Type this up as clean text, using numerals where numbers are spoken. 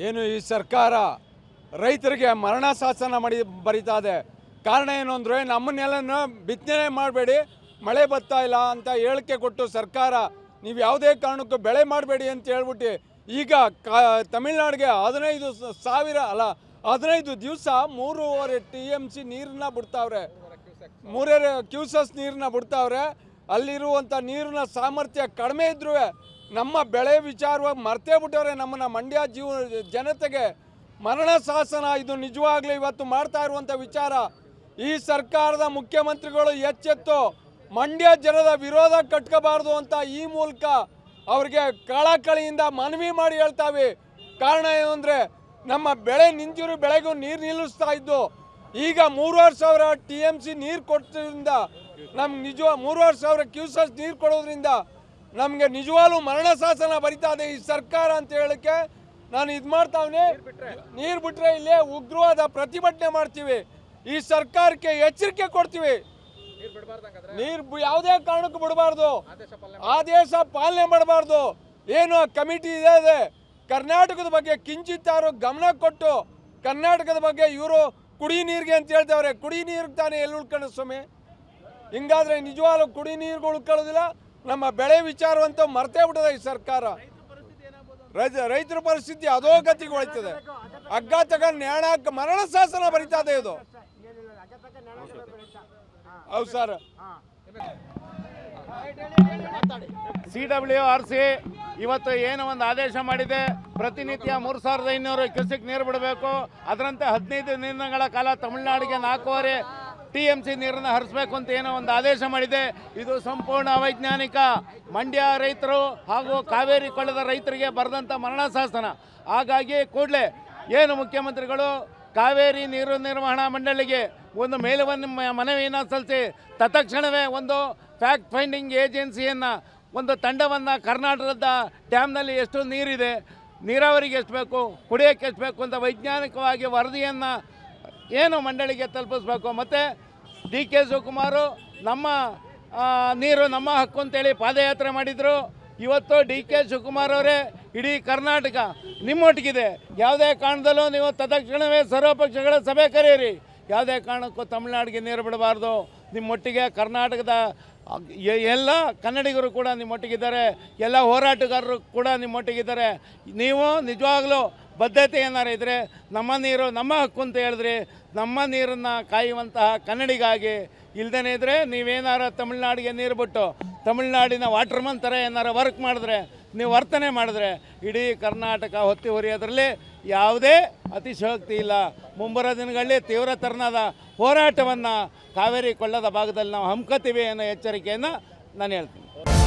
ಏನು ಈ ಸರ್ಕಾರ ರೈತರಿಗೆ ಮರಣ ಶಾಸನ ಬರೀತಾ ಇದೆ. ಕಾರಣ ಏನು ಅಂದರೆ ನಮ್ಮನ್ನೆಲ್ಲ ಬಿತ್ತನೆ ಮಾಡಬೇಡಿ, ಮಳೆ ಬರ್ತಾ ಇಲ್ಲ ಅಂತ ಹೇಳಿಕೆ ಕೊಟ್ಟು ಸರ್ಕಾರ ನೀವು ಯಾವುದೇ ಕಾರಣಕ್ಕೂ ಬೆಳೆ ಮಾಡಬೇಡಿ ಅಂತ ಹೇಳ್ಬಿಟ್ಟು ಈಗ ತಮಿಳ್ನಾಡಿಗೆ 15 ದಿವಸ 3.5 TMC ನೀರನ್ನ ಬಿಡ್ತಾವ್ರೆ, 3 ಕ್ಯೂಸಸ್ ನೀರನ್ನ ಬಿಡ್ತಾವ್ರೆ. ಅಲ್ಲಿರುವಂಥ ನೀರಿನ ಸಾಮರ್ಥ್ಯ ಕಡಿಮೆ ಇದ್ರೂ ನಮ್ಮ ಬೆಳೆ ವಿಚಾರವಾಗಿ ಮರ್ತೇ ಬಿಟ್ಟವ್ರೆ. ನಮ್ಮನ್ನ ಮಂಡ್ಯ ಜನತೆಗೆ ಮರಣ ಶಾಸನ ಇದು ನಿಜವಾಗ್ಲೂ ಇವತ್ತು ಮಾಡ್ತಾ ಇರುವಂಥ ವಿಚಾರ. ಈ ಸರ್ಕಾರದ ಮುಖ್ಯಮಂತ್ರಿಗಳು ಎಚ್ಚೆತ್ತು ಮಂಡ್ಯ ಜನದ ವಿರೋಧ ಕಟ್ಕೋಬಾರ್ದು ಅಂತ ಈ ಮೂಲಕ ಅವ್ರಿಗೆ ಕಳಕಳಿಯಿಂದ ಮನವಿ ಮಾಡಿ ಹೇಳ್ತಾವೆ. ಕಾರಣ ಏನು ಅಂದರೆ ನಮ್ಮ ಬೆಳೆ ನಿಂತಿರೋ ಬೆಳೆಗೂ ನೀರು ನಿಲ್ಲಿಸ್ತಾ ಇದ್ದು ಈಗ 3,500 TMC ನೀರು ಕೊಟ್ಟೋದ್ರಿಂದ ನಮ್ಗೆ 3,500 ಕ್ಯೂಸಸ್ ನೀರು ಕೊಡೋದ್ರಿಂದ ನಮಗೆ ನಿಜವಾಗ್ಲೂ ಮರಣ ಶಾಸನ ಬರಿತಾ ಇದೆ ಈ ಸರ್ಕಾರ ಅಂತ ಹೇಳಕ್ಕೆ ನಾನು ಇದು ಮಾಡ್ತಾವನೆ. ನೀರು ಬಿಟ್ಟರೆ ಇಲ್ಲೇ ಉಗ್ರವಾದ ಪ್ರತಿಭಟನೆ ಮಾಡ್ತೀವಿ, ಈ ಸರ್ಕಾರಕ್ಕೆ ಎಚ್ಚರಿಕೆ ಕೊಡ್ತೀವಿ. ನೀರು ಯಾವುದೇ ಕಾರಣಕ್ಕೂ ಬಿಡಬಾರ್ದು, ಆದೇಶ ಪಾಲನೆ ಮಾಡಬಾರ್ದು. ಏನು ಕಮಿಟಿ ಇದೆ ಕರ್ನಾಟಕದ ಬಗ್ಗೆ ಕಿಂಚಿತ್ತಾರು ಗಮನ ಕೊಟ್ಟು ಕರ್ನಾಟಕದ ಬಗ್ಗೆ ಇವರು ಕುಡಿ ನೀರಿಗೆ ಅಂತ ಹೇಳ್ತಾವ್ರೆ. ಕುಡಿ ನೀರಿಗೆ ತಾನೇ ಎಲ್ಲಿ ಉಳ್ಕೊಂಡು ಸ್ವಾಮಿ? ಹಿಂಗಾದ್ರೆ ನಿಜವಾಗ್ಲೂ ಕುಡಿ ನೀರು ಉಳ್ಕೊಳ್ಳೋದಿಲ್ಲ, ನಮ್ಮ ಬೆಳೆ ವಿಚಾರವಂತೂ ಮರ್ತೇ ಬಿಟ್ಟದೆ ಈ ಸರ್ಕಾರ. ರೈತರ ಪರಿಸ್ಥಿತಿ ಅಧೋಗತಿಗೆ ಹೋಯ್ತದೆ. ಹಗ್ಗ ತಗೊಂಡು ನ್ಯಾಣ ಮರಣ ಶಾಸನ ಬರಿತಾ ಇದೆ ಇದು. ಹೌದು ಸರ್. CWRC ಇವತ್ತು ಏನು ಒಂದು ಆದೇಶ ಮಾಡಿದೆ, ಪ್ರತಿನಿತ್ಯ 3,500 ಕ್ಯೂಸೆಕ್ ನೀರು ಬಿಡಬೇಕು. ಅದರಂತೆ 15 ದಿನಗಳ ಕಾಲ ತಮಿಳುನಾಡಿಗೆ 4.5 TMC ನೀರನ್ನು ಹರಿಸಬೇಕು ಅಂತ ಏನೋ ಒಂದು ಆದೇಶ ಮಾಡಿದೆ. ಇದು ಸಂಪೂರ್ಣ ಅವೈಜ್ಞಾನಿಕ. ಮಂಡ್ಯ ರೈತರು ಹಾಗೂ ಕಾವೇರಿ ಕೊಳ್ಳದ ರೈತರಿಗೆ ಬರೆದಂಥ ಮರಣ ಶಾಸನ. ಹಾಗಾಗಿ ಕೂಡಲೇ ಏನು ಮುಖ್ಯಮಂತ್ರಿಗಳು ಕಾವೇರಿ ನೀರು ನಿರ್ವಹಣಾ ಮಂಡಳಿಗೆ ಒಂದು ಮನವಿಯನ್ನು ಸಲ್ಲಿಸಿ ತತ್ಕ್ಷಣವೇ ಒಂದು ಫ್ಯಾಕ್ಟ್ ಫೈಂಡಿಂಗ್ ಏಜೆನ್ಸಿಯನ್ನು, ಒಂದು ತಂಡವನ್ನು ಕರ್ನಾಟಕದ ಡ್ಯಾಮ್ನಲ್ಲಿ ಎಷ್ಟು ನೀರಿದೆ, ನೀರಾವರಿಗೆ ಎಷ್ಟು ಬೇಕು, ಕುಡಿಯೋಕ್ಕೆ ಎಷ್ಟು ಬೇಕು ಅಂತ ವೈಜ್ಞಾನಿಕವಾಗಿ ವರದಿಯನ್ನು ಏನು ಮಂಡಳಿಗೆ ತಲುಪಿಸ್ಬೇಕು. ಮತ್ತು DK ಶಿವಕುಮಾರ್ ನಮ್ಮ ನೀರು ನಮ್ಮ ಹಕ್ಕು ಅಂತೇಳಿ ಪಾದಯಾತ್ರೆ ಮಾಡಿದರು. ಇವತ್ತು DK ಶಿವಕುಮಾರ್ ಅವರೇ ಇಡೀ ಕರ್ನಾಟಕ ನಿಮ್ಮೊಟ್ಟಿಗಿದೆ. ಯಾವುದೇ ಕಾರಣದಲ್ಲೂ ನೀವು ತತ್ಕ್ಷಣವೇ ಸರ್ವಪಕ್ಷಗಳ ಸಭೆ ಕರೆಯಿರಿ. ಯಾವುದೇ ಕಾರಣಕ್ಕೂ ತಮಿಳುನಾಡಿಗೆ ನೀರು ಬಿಡಬಾರ್ದು. ನಿಮ್ಮೊಟ್ಟಿಗೆ ಕರ್ನಾಟಕದ ಎಲ್ಲ ಕನ್ನಡಿಗರು ಕೂಡ ನಿಮ್ಮೊಟ್ಟಿಗಿದ್ದಾರೆ, ಎಲ್ಲ ಹೋರಾಟಗಾರರು ಕೂಡ ನಿಮ್ಮೊಟ್ಟಿಗಿದ್ದಾರೆ. ನೀವು ನಿಜವಾಗ್ಲೂ ಬದ್ಧತೆ ಏನಾರು ಇದ್ದರೆ ನಮ್ಮ ನೀರು ನಮ್ಮ ಹಕ್ಕು ಅಂತ ಹೇಳಿದ್ರಿ, ನಮ್ಮ ನೀರನ್ನು ಕಾಯುವಂತಹ ಕನ್ನಡಿಗಾಗಿ. ಇಲ್ದೇ ಇದ್ದರೆ ನೀವೇನಾರು ತಮಿಳ್ನಾಡಿಗೆ ನೀರು ಬಿಟ್ಟು ತಮಿಳ್ನಾಡಿನ ವಾಟರ್ಮನ್ ಥರ ಏನಾರು ವರ್ಕ್ ಮಾಡಿದ್ರೆ, ನೀವು ವರ್ತನೆ ಮಾಡಿದ್ರೆ ಇಡೀ ಕರ್ನಾಟಕ ಹೊತ್ತಿ ಹೊರಿಯೋದ್ರಲ್ಲಿ ಯಾವುದೇ ಅತಿಶಯೋಕ್ತಿ ಇಲ್ಲ. ಮುಂಬರೋ ದಿನಗಳಲ್ಲಿ ತೀವ್ರ ತರನಾದ ಹೋರಾಟವನ್ನು ಕಾವೇರಿ ಕೊಳ್ಳದ ಭಾಗದಲ್ಲಿ ನಾವು ಹಮ್ಮಿಕೊತೀವಿ ಅನ್ನೋ ಎಚ್ಚರಿಕೆಯನ್ನು ನಾನು ಹೇಳ್ತೀನಿ.